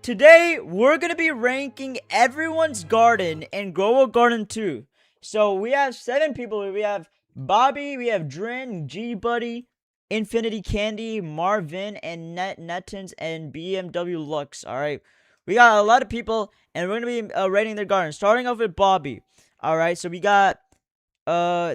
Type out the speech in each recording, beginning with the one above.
Today, we're going to be ranking everyone's garden and grow a garden too. So, we have 7 people. We have Bobby, we have Drin, G-Buddy, Infinity Candy, Marvin, and Nettins, and BMW Lux. Alright, we got a lot of people, and we're going to be rating their garden. Starting off with Bobby. Alright, so we got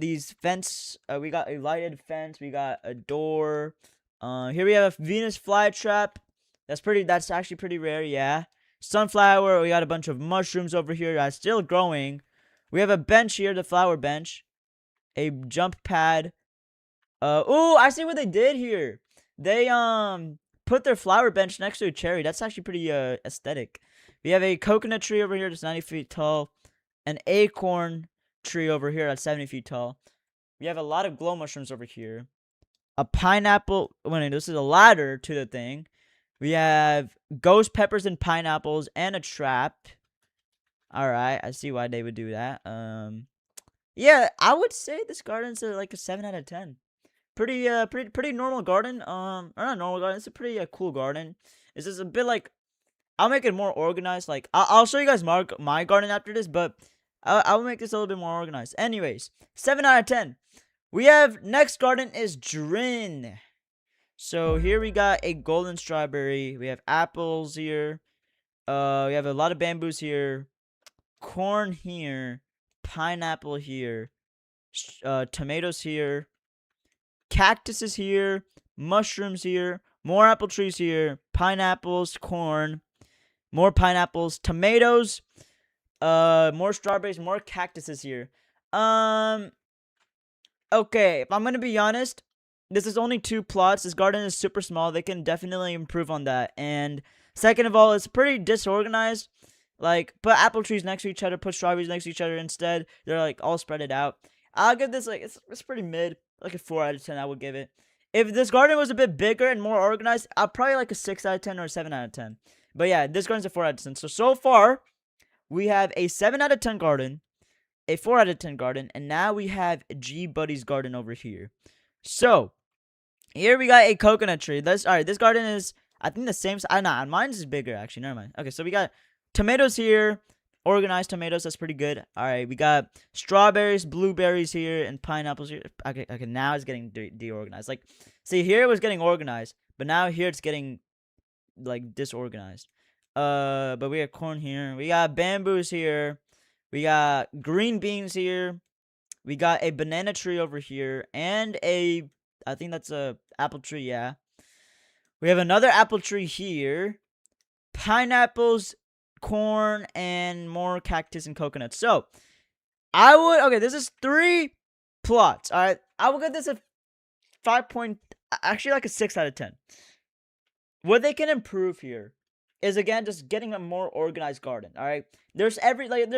these fence. We got a lighted fence. We got a door. Here we have a Venus flytrap. That's actually pretty rare, yeah. Sunflower, we got a bunch of mushrooms over here that's still growing. We have a bench here, the flower bench. A jump pad. Ooh, I see what they did here. They put their flower bench next to a cherry. That's actually pretty aesthetic. We have a coconut tree over here that's 90 feet tall. An acorn tree over here that's 70 feet tall. We have a lot of glow mushrooms over here. A pineapple. Wait, this is a ladder to the thing. We have ghost peppers and pineapples and a trap. Alright, I see why they would do that. Yeah, I would say this garden's like a 7 out of 10. Pretty normal garden. Or not normal garden, it's a pretty cool garden. It's just a bit like, I'll make it more organized. Like, I'll show you guys my garden after this, but I'll make this a little bit more organized. Anyways, 7 out of 10. We have, next garden is Drin. So here we got a golden strawberry. We have apples here. We have a lot of bamboos here. Corn here. Pineapple here. Tomatoes here. Cactuses here. Mushrooms here. More apple trees here. Pineapples. Corn. More pineapples. Tomatoes. More strawberries. More cactuses here. Okay, if I'm gonna be honest, this is only 2 plots. This garden is super small. They can definitely improve on that. And second of all, it's pretty disorganized. Like, put apple trees next to each other, put strawberries next to each other instead. They're like all spread it out. I'll give this like it's pretty mid, like a 4 out of 10. I would give it. If this garden was a bit bigger and more organized, I'll probably like a 6 out of 10 or a 7 out of 10. But yeah, this garden's a 4 out of 10. So far, we have a 7 out of 10 garden, a 4 out of 10 garden, and now we have G Buddy's garden over here. So, here we got a coconut tree. Alright, this garden is, I think, the same size. Nah, mine's is bigger, actually. Never mind. Okay, so we got tomatoes here. Organized tomatoes. That's pretty good. Alright, we got strawberries, blueberries here, and pineapples here. Okay, now it's getting deorganized. Like, see, here it was getting organized, but now here it's getting, like, disorganized. But we got corn here. We got bamboos here. We got green beans here. We got a banana tree over here. And I think that's a apple tree, yeah. We have another apple tree here. Pineapples, corn, and more cactus and coconuts. So, okay, this is 3 plots, alright? I will give this a 5 point, actually like a 6 out of 10. What they can improve here is, again, just getting a more organized garden, alright? There's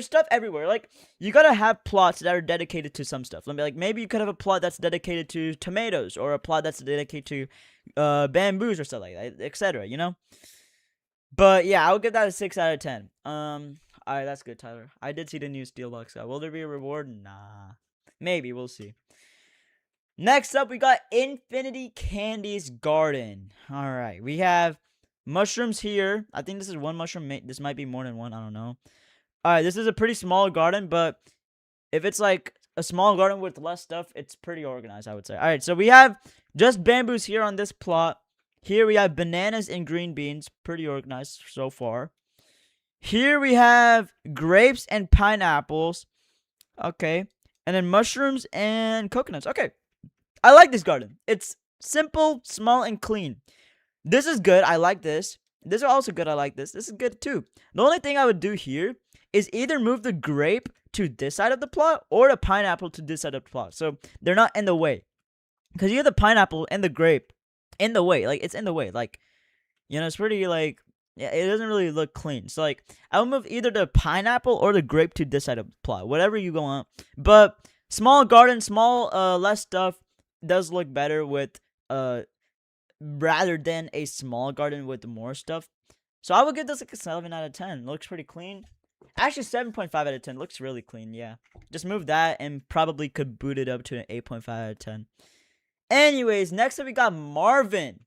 stuff everywhere. Like, you gotta have plots that are dedicated to some stuff. Like, maybe you could have a plot that's dedicated to tomatoes, or a plot that's dedicated to bamboos or stuff like that, etc., you know? But yeah, I would give that a 6 out of 10. Alright, that's good, Tyler. I did see the new Steel Box guy. Will there be a reward? Nah. Maybe, we'll see. Next up, we got Infinity Candy's garden. Alright, we have mushrooms here. I think this is 1 mushroom. This might be more than 1. I don't know. Alright, this is a pretty small garden, but if it's like a small garden with less stuff, it's pretty organized, I would say. Alright, so we have just bamboos here on this plot. Here we have bananas and green beans. Pretty organized so far. Here we have grapes and pineapples. Okay. And then mushrooms and coconuts. Okay. I like this garden. It's simple, small, and clean. This is good. I like this. This is also good. I like this. This is good too. The only thing I would do here is either move the grape to this side of the plot or the pineapple to this side of the plot. So they're not in the way. Because you have the pineapple and the grape in the way. Like, it's in the way. Like, you know, it's pretty, like, yeah, it doesn't really look clean. So, like, I'll move either the pineapple or the grape to this side of the plot. Whatever you go on. But small garden, less stuff does look better with, rather than a small garden with more stuff. So I would give this like a 7 out of 10. Looks pretty clean. Actually, 7.5 out of 10. Looks really clean, yeah. Just move that and probably could boot it up to an 8.5 out of 10. Anyways, next up we got Marvin.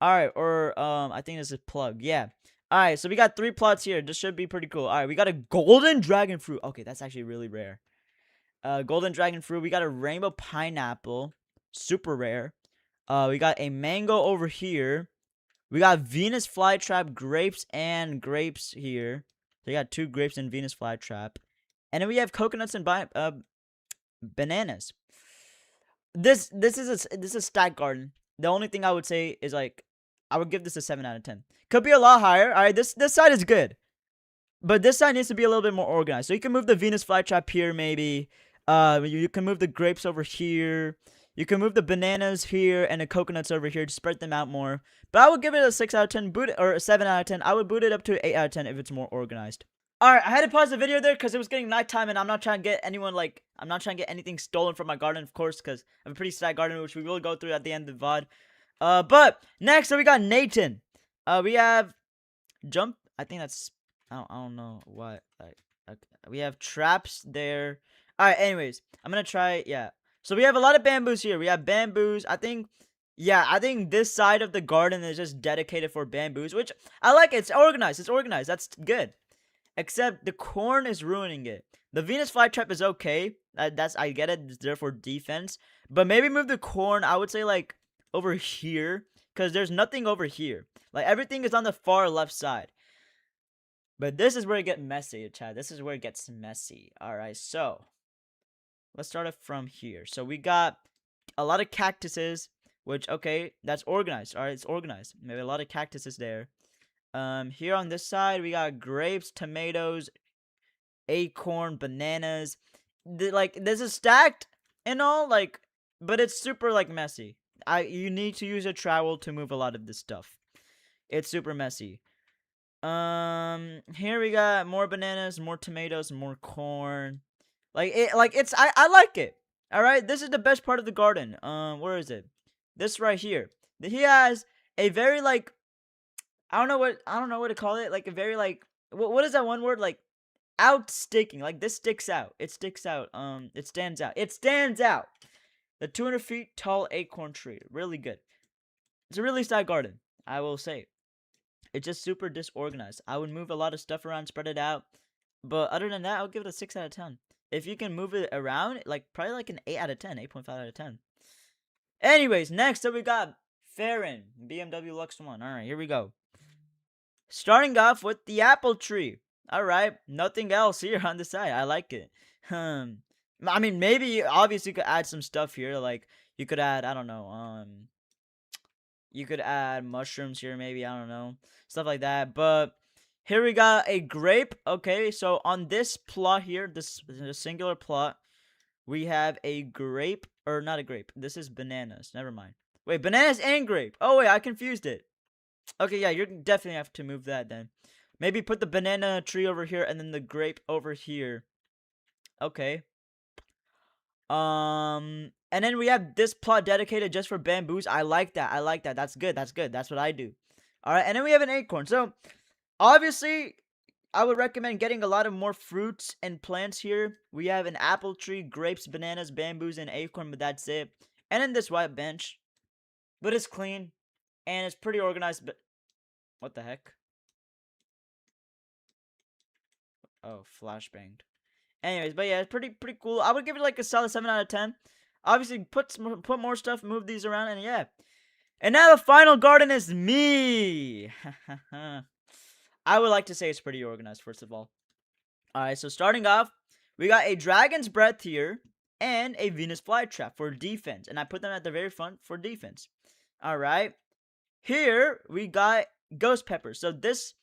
Alright, or, I think this is Plug. Yeah. Alright, so we got 3 plots here. This should be pretty cool. Alright, we got a golden dragon fruit. Okay, that's actually really rare. Golden dragon fruit. We got a rainbow pineapple. Super rare. We got a mango over here. We got Venus flytrap, grapes, and grapes here. So we got 2 grapes and Venus flytrap. And then we have coconuts and bananas. This is a stack garden. The only thing I would say is like I would give this a 7 out of 10. Could be a lot higher. All right, this side is good, but this side needs to be a little bit more organized. So you can move the Venus flytrap here, maybe. You can move the grapes over here. You can move the bananas here and the coconuts over here to spread them out more. But I would give it a 6 out of 10, or a 7 out of 10. I would boot it up to an 8 out of 10 if it's more organized. Alright, I had to pause the video there because it was getting nighttime and I'm not trying to get I'm not trying to get anything stolen from my garden, of course, because I have a pretty sad garden, which we will go through at the end of the VOD. But next, so we got Nathan. We have jump. I think that's, I don't know what. Okay, we have traps there. Alright, anyways, I'm gonna try, yeah. So we have a lot of bamboos here. We have bamboos. I think this side of the garden is just dedicated for bamboos, which I like. It's organized. It's organized. That's good. Except the corn is ruining it. The Venus flytrap is okay. I get it. It's there for defense. But maybe move the corn, I would say, like, over here. Because there's nothing over here. Like, everything is on the far left side. But this is where it gets messy, Chad. This is where it gets messy. Alright, so let's start it from here. So we got a lot of cactuses. Which, okay, that's organized. Alright, it's organized. Maybe a lot of cactuses there. Here on this side, we got grapes, tomatoes, acorn, bananas. This is stacked and all, like, but it's super, like, messy. You need to use a trowel to move a lot of this stuff. It's super messy. Here we got more bananas, more tomatoes, more corn. I like it. Alright, this is the best part of the garden. Where is it? This right here. He has a very, like, I don't know what to call it. Like a very, like, what is that one word? Like, out sticking. Like, this sticks out. It sticks out. It stands out. It stands out. The 200 feet tall acorn tree. Really good. It's a really sad garden, I will say. It's just super disorganized. I would move a lot of stuff around, spread it out. But other than that, I'll give it a 6 out of 10. If you can move it around, like, probably like an 8 out of 10. 8.5 out of 10. Anyways, next up we got Farron. BMW Lux 1. Alright, here we go. Starting off with the apple tree. Alright, nothing else here on the side. I like it. I mean, maybe, obviously, you could add some stuff here. Like, you could add, I don't know, you could add mushrooms here, maybe, I don't know. Stuff like that. But here we got a grape. Okay, so on this plot here, this singular plot, we have a grape. Or not a grape. This is bananas. Never mind. Wait, bananas and grape. Oh, wait, I confused it. Okay, yeah, you're definitely have to move that then. Maybe put the banana tree over here and then the grape over here. Okay. And then we have this plot dedicated just for bamboos. I like that. I like that. That's good. That's good. That's what I do. Alright, and then we have an acorn. So, obviously, I would recommend getting a lot of more fruits and plants here. We have an apple tree, grapes, bananas, bamboos, and acorn, but that's it. And then this white bench. But it's clean. And it's pretty organized, but what the heck? Oh, flashbanged. Anyways, but yeah, it's pretty cool. I would give it like a solid 7 out of 10. Obviously, put more stuff, move these around, and yeah. And now the final garden is me. I would like to say it's pretty organized, first of all. Alright, so starting off, we got a dragon's breath here and a Venus flytrap for defense. And I put them at the very front for defense. Alright. Here, we got ghost peppers. So this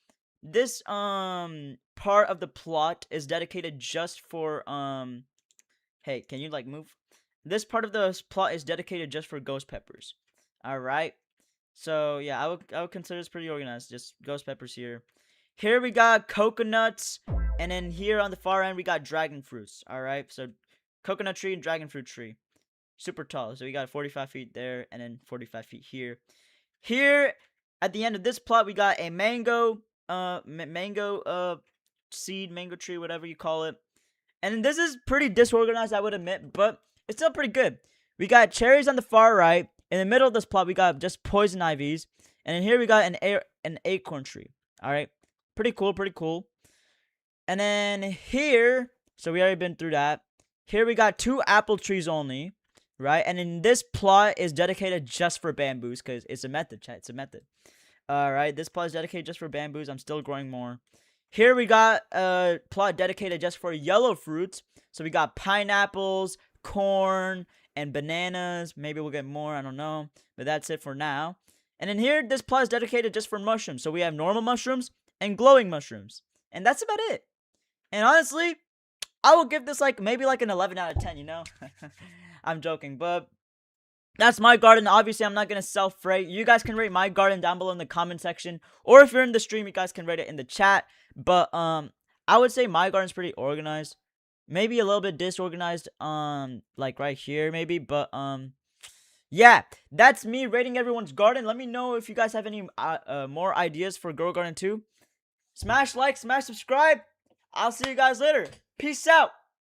part of the plot is dedicated just for, hey, can you, like, move? This part of the plot is dedicated just for ghost peppers. Alright. So, yeah, I would consider this pretty organized. Just ghost peppers here. Here we got coconuts. And then here on the far end, we got dragon fruits. Alright, so coconut tree and dragon fruit tree. Super tall. So we got 45 feet there and then 45 feet here. Here, at the end of this plot, we got a mango seed, mango tree, whatever you call it. And this is pretty disorganized, I would admit, but it's still pretty good. We got cherries on the far right. In the middle of this plot, we got just poison ivies. And then here we got an acorn tree. All right, pretty cool, pretty cool. And then here, so we already been through that. Here we got 2 apple trees only, right? And then this plot is dedicated just for bamboos because it's a method, chat. It's a method. All right, this plot is dedicated just for bamboos. I'm still growing more. Here we got a plot dedicated just for yellow fruits. So we got pineapples, corn, and bananas. Maybe we'll get more. I don't know. But that's it for now. And then here, this plot is dedicated just for mushrooms. So we have normal mushrooms and glowing mushrooms. And that's about it. And honestly, I will give this maybe an 11 out of 10, you know? I'm joking, but that's my garden. Obviously, I'm not going to self-rate. You guys can rate my garden down below in the comment section. Or if you're in the stream, you guys can rate it in the chat. But I would say my garden's pretty organized. Maybe a little bit disorganized, like right here, maybe. But yeah, that's me rating everyone's garden. Let me know if you guys have any more ideas for Grow Garden 2. Smash like, smash subscribe. I'll see you guys later. Peace out.